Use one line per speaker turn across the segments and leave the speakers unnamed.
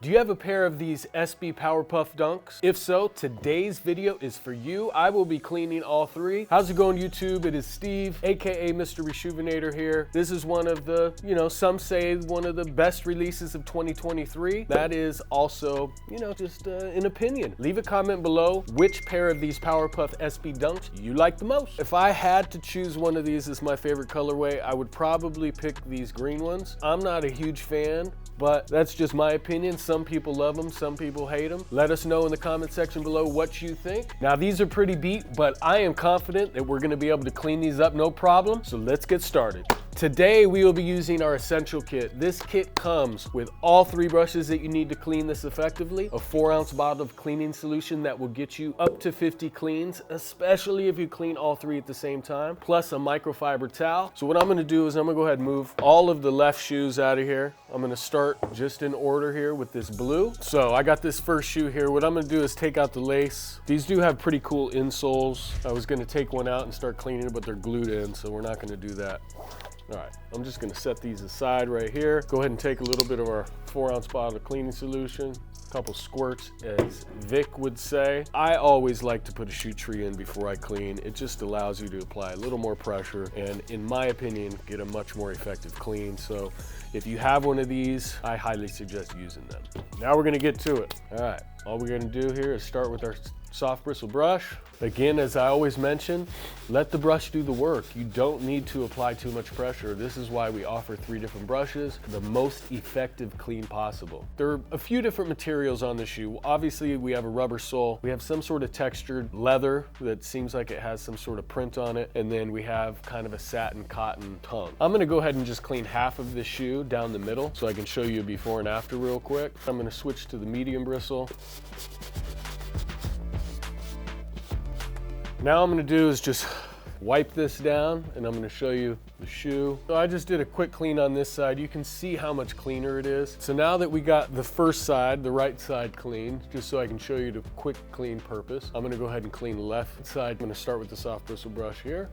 Do you have a pair of these SB Powerpuff Dunks? If so, today's video is for you. I will be cleaning all three. How's it going, YouTube? It is Steve, aka Mr. Reshoevn8r here. This is one of the, some say one of the best releases of 2023. That is also, just an opinion. Leave a comment below which pair of these Powerpuff SB Dunks you like the most. If I had to choose one of these as my favorite colorway, I would probably pick these green ones. I'm not a huge fan, but that's just my opinion. Some people love them, some people hate them. Let us know in the comment section below what you think. Now, these are pretty beat, but I am confident that we're gonna be able to clean these up no problem. So let's get started. Today, we will be using our essential kit. This kit comes with all three brushes that you need to clean this effectively, a 4-ounce bottle of cleaning solution that will get you up to 50 cleans, especially if you clean all three at the same time, plus a microfiber towel. So what I'm gonna do is I'm gonna go ahead and move all of the left shoes out of here. I'm gonna start just in order here with this blue. So I got this first shoe here. What I'm gonna do is take out the lace. These do have pretty cool insoles. I was gonna take one out and start cleaning it, but they're glued in, so we're not gonna do that. All right, I'm just gonna set these aside right here. Go ahead and take a little bit of our 4-ounce bottle of cleaning solution, a couple squirts, as Vic would say. I always like to put a shoe tree in before I clean. It just allows you to apply a little more pressure and, in my opinion, get a much more effective clean. So if you have one of these, I highly suggest using them. Now we're gonna get to it. All right, all we're gonna do here is start with our soft bristle brush. Again, as I always mention, let the brush do the work. You don't need to apply too much pressure. This is why we offer 3 different brushes, the most effective clean possible. There are a few different materials on the shoe. Obviously, we have a rubber sole. We have some sort of textured leather that seems like it has some sort of print on it. And then we have kind of a satin cotton tongue. I'm gonna go ahead and just clean half of this shoe down the middle so I can show you a before and after real quick. I'm gonna switch to the medium bristle. Now I'm gonna do is just wipe this down and I'm gonna show you the shoe. So I just did a quick clean on this side. You can see how much cleaner it is. So now that we got the first side, the right side clean, just so I can show you the quick clean purpose, I'm gonna go ahead and clean the left side. I'm gonna start with the soft bristle brush here.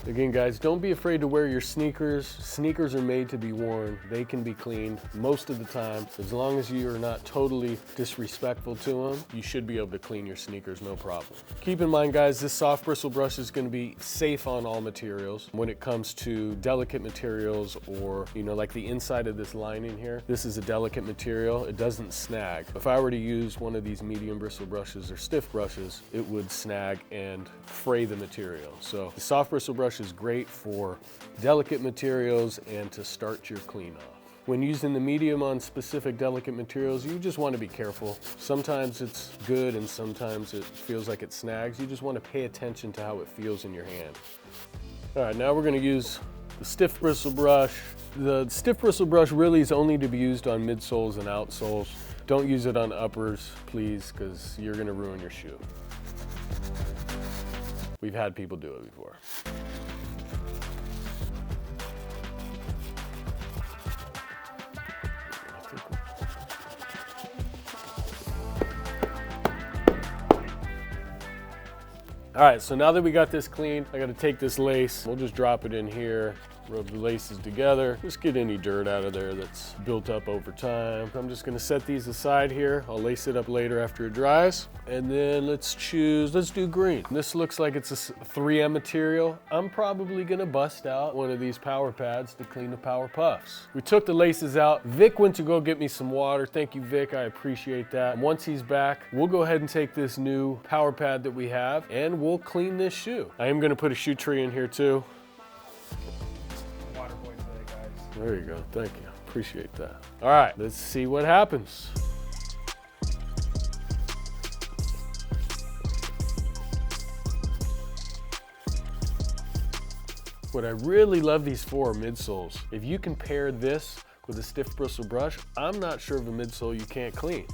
Again, guys, don't be afraid to wear your sneakers. Sneakers are made to be worn. They can be cleaned most of the time. As long as you are not totally disrespectful to them, you should be able to clean your sneakers, no problem. Keep in mind, guys, this soft bristle brush is gonna be safe on all materials. When it comes to delicate materials or, like the inside of this lining here, this is a delicate material. It doesn't snag. If I were to use one of these medium bristle brushes or stiff brushes, it would snag and fray the material. So the soft bristle brush is great for delicate materials and to start your clean off. When using the medium on specific delicate materials, you just want to be careful. Sometimes it's good and sometimes it feels like it snags. You just want to pay attention to how it feels in your hand. All right, now we're going to use the stiff bristle brush. The stiff bristle brush really is only to be used on midsoles and outsoles. Don't use it on uppers, please, because you're going to ruin your shoe. We've had people do it before. All right, so now that we got this clean, I gotta take this lace. We'll just drop it in here, rub the laces together. Just get any dirt out of there that's built up over time. I'm just gonna set these aside here. I'll lace it up later after it dries. And then let's do green. This looks like it's a 3M material. I'm probably gonna bust out one of these power pads to clean the Power Puffs. We took the laces out. Vic went to go get me some water. Thank you, Vic, I appreciate that. And once he's back, we'll go ahead and take this new power pad that we have and we'll clean this shoe. I am gonna put a shoe tree in here too.
Water boy today, guys.
There you go, thank you, appreciate that. All right, let's see what happens. What I really love these for are midsoles. If you can pair this with a stiff bristle brush, I'm not sure of a midsole you can't clean.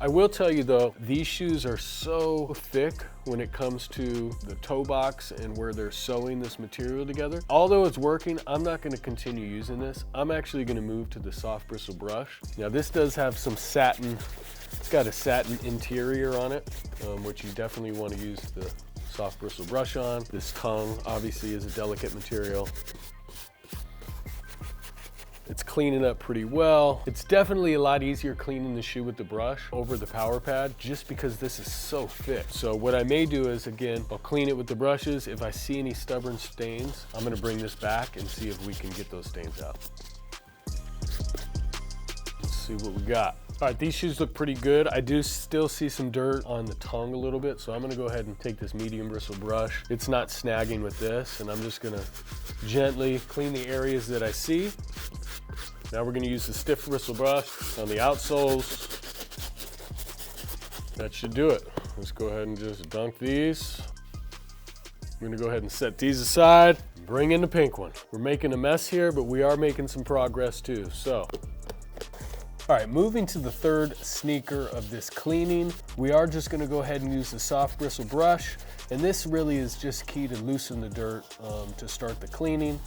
I will tell you though, these shoes are so thick when it comes to the toe box and where they're sewing this material together. Although it's working, I'm not going to continue using this. I'm actually going to move to the Soft Bristle Brush. Now this does have some satin, it's got a satin interior on it, which you definitely want to use the Soft Bristle Brush on. This tongue obviously is a delicate material. It's cleaning up pretty well. It's definitely a lot easier cleaning the shoe with the brush over the power pad just because this is so thick. So what I may do is, again, I'll clean it with the brushes. If I see any stubborn stains, I'm gonna bring this back and see if we can get those stains out. Let's see what we got. All right, these shoes look pretty good. I do still see some dirt on the tongue a little bit, so I'm gonna go ahead and take this medium bristle brush. It's not snagging with this, and I'm just gonna gently clean the areas that I see. Now we're gonna use the stiff bristle brush on the outsoles. That should do it. Let's go ahead and just dunk these. I'm gonna go ahead and set these aside, bring in the pink one. We're making a mess here, but we are making some progress too, so. All right, moving to the third sneaker of this cleaning, we are just gonna go ahead and use the soft bristle brush, and this really is just key to loosen the dirt to start the cleaning.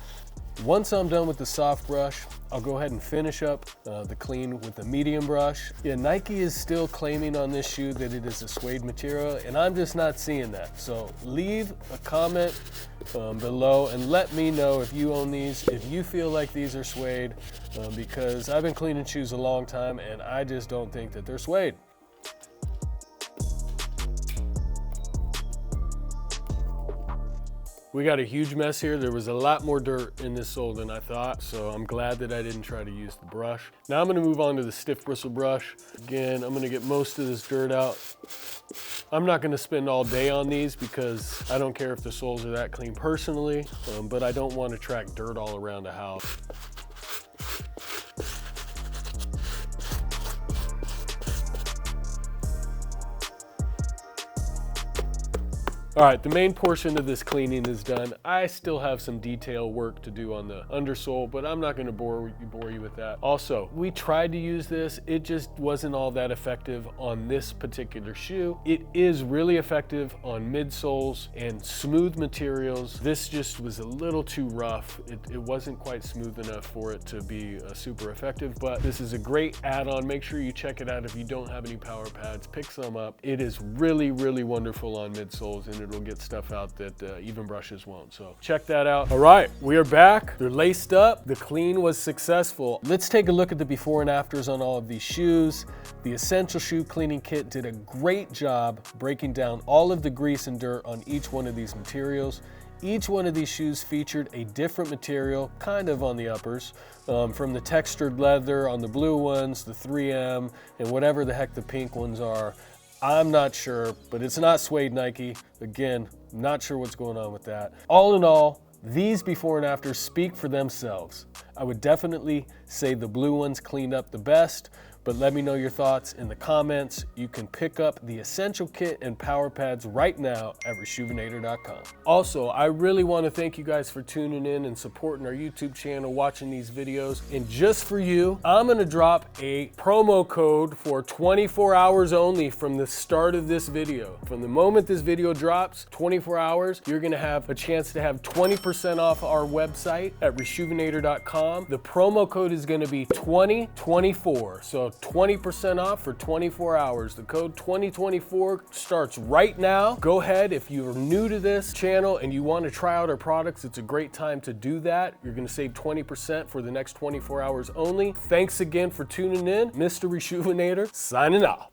Once I'm done with the soft brush, I'll go ahead and finish up the clean with the medium brush. Yeah, Nike is still claiming on this shoe that it is a suede material, and I'm just not seeing that. So leave a comment below and let me know if you own these, if you feel like these are suede, because I've been cleaning shoes a long time and I just don't think that they're suede. We got a huge mess here. There was a lot more dirt in this sole than I thought, so I'm glad that I didn't try to use the brush. Now I'm gonna move on to the stiff bristle brush. Again, I'm gonna get most of this dirt out. I'm not gonna spend all day on these because I don't care if the soles are that clean personally, but I don't want to track dirt all around the house. All right, the main portion of this cleaning is done. I still have some detail work to do on the undersole, but I'm not gonna bore you with that. Also, we tried to use this. It just wasn't all that effective on this particular shoe. It is really effective on midsoles and smooth materials. This just was a little too rough. It wasn't quite smooth enough for it to be super effective, but this is a great add-on. Make sure you check it out if you don't have any power pads. Pick some up. It is really, really wonderful on midsoles, and it'll get stuff out that even brushes won't. So check that out. All right, we are back. They're laced up. The clean was successful. Let's take a look at the before and afters on all of these shoes. The Essential Shoe Cleaning Kit did a great job breaking down all of the grease and dirt on each one of these materials. Each one of these shoes featured a different material, kind of on the uppers, from the textured leather on the blue ones, the 3M, and whatever the heck the pink ones are. I'm not sure, but it's not suede Nike. Again, not sure what's going on with that. All in all, these before and afters speak for themselves. I would definitely say the blue ones cleaned up the best, but let me know your thoughts in the comments. You can pick up the Essential Kit and Power Pads right now at Reshoevn8r.com. Also, I really want to thank you guys for tuning in and supporting our YouTube channel, watching these videos. And just for you, I'm going to drop a promo code for 24 hours only from the start of this video. From the moment this video drops, 24 hours, you're going to have a chance to have 20% off our website at Reshoevn8r.com. The promo code is going to be 2024. So 20% off for 24 hours. The code 2024 starts right now. Go ahead, if you're new to this channel and you want to try out our products, it's a great time to do that. You're going to save 20% for the next 24 hours only. Thanks again for tuning in. Mr. Reshoevn8r signing off.